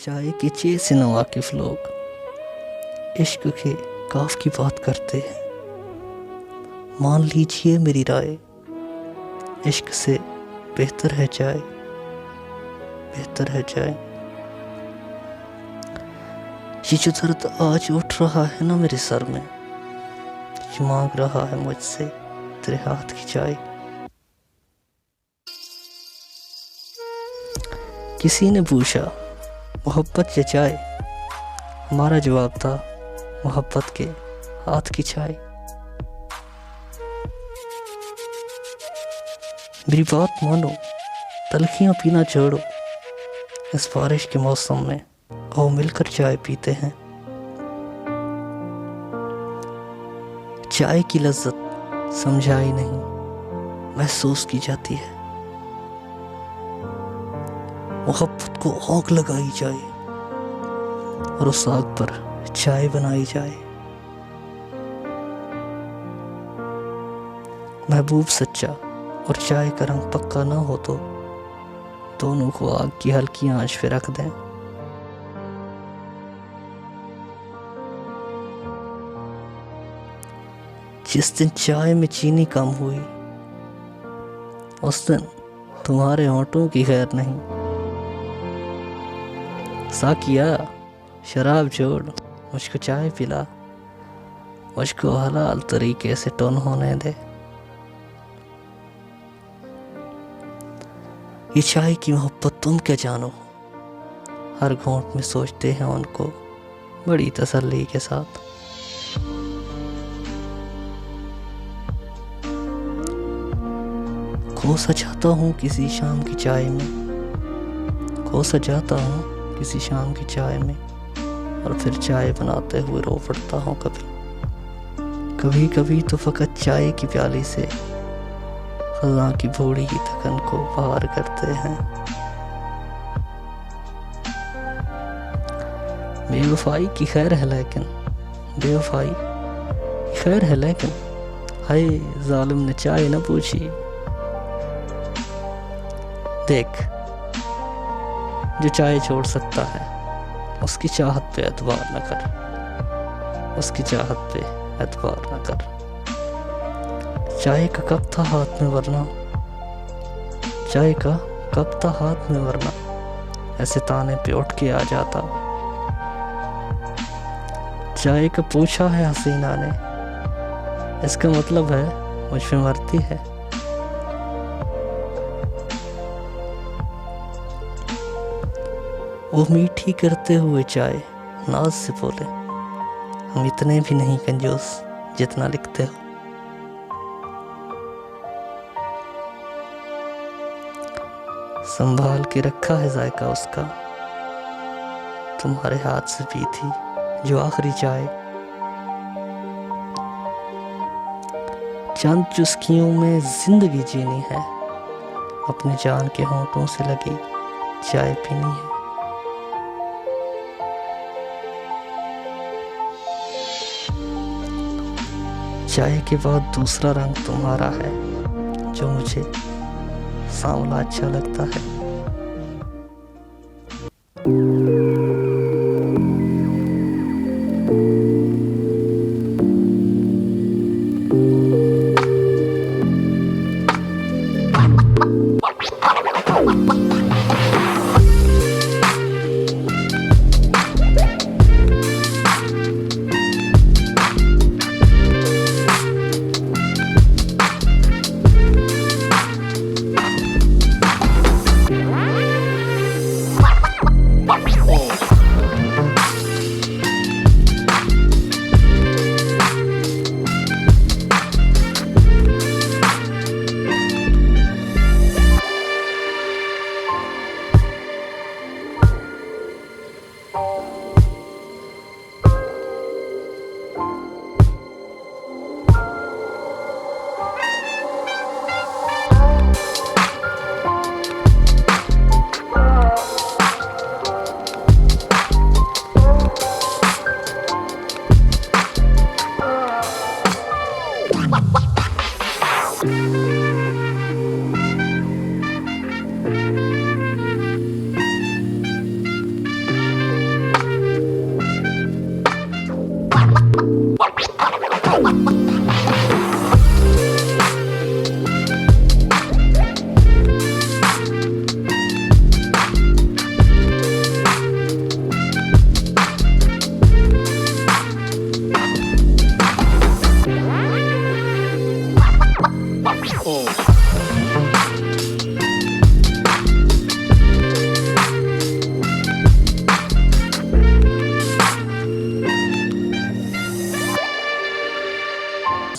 चाय के चे से नवाकिफ लोग इश्क के काफ की बात करते हैं। मान लीजिए मेरी राय, इश्क से बेहतर है चाय, बेहतर है चाय। ये जो दर्द आज उठ रहा है ना मेरे सर में, ये मांग रहा है मुझसे तेरे हाथ की चाय। किसी ने पूछा मोहब्बत या चाय, हमारा जवाब था मोहब्बत के हाथ की चाय। मेरी बात मानो, तलखियां पीना छोड़ो, इस बारिश के मौसम में आओ मिलकर चाय पीते हैं। चाय की लज्जत समझाई नहीं, महसूस की जाती है। मोहब्बत को आग लगाई जाए और उस आग पर चाय बनाई जाए। महबूब सच्चा और चाय का रंग पक्का ना हो तो दोनों को आग की हल्की आंच पे रख दें। जिस दिन चाय में चीनी कम हुई, उस दिन तुम्हारे होंठों की खैर नहीं। साकिया शराब छोड़, मुझको चाय पिला, मुझको हलाल तरीके से टोन होने दे। ये चाय की मोहब्बत तुम क्या जानो, हर घोंट में सोचते हैं उनको बड़ी तसल्ली के साथ। खो सजाता हूँ किसी शाम की चाय में, खो सजाता हूँ किसी शाम की चाय में, और फिर चाय बनाते हुए रो पड़ता हूँ कभी कभी तो फकत चाय की प्याली से खज़ां की बूढ़ी की थकन को पार करते हैं। बेवफाई की खैर है लेकिन, बेवफाई की खैर है लेकिन, हाय जालिम ने चाय न पूछी। देख, जो चाय छोड़ सकता है उसकी चाहत पे एतबार न कर, उसकी चाहत पे एतबार न कर। चाय का कप था हाथ में वरना, चाय का कप था हाथ में वरना ऐसे ताने पे उठ के आ जाता। चाय का पूछा है हसीना ने, इसका मतलब है मुझ पे मरती है। वो मीठी करते हुए चाय नाज से बोले, हम इतने भी नहीं कंजूस जितना लिखते हो। संभाल के रखा है जायका उसका, तुम्हारे हाथ से पी थी जो आखिरी चाय। चंद चुस्कियों में जिंदगी जीनी है, अपने जान के होंठों से लगी चाय पीनी है। चाय के बाद दूसरा रंग तुम्हारा है, जो मुझे सांवला अच्छा लगता है।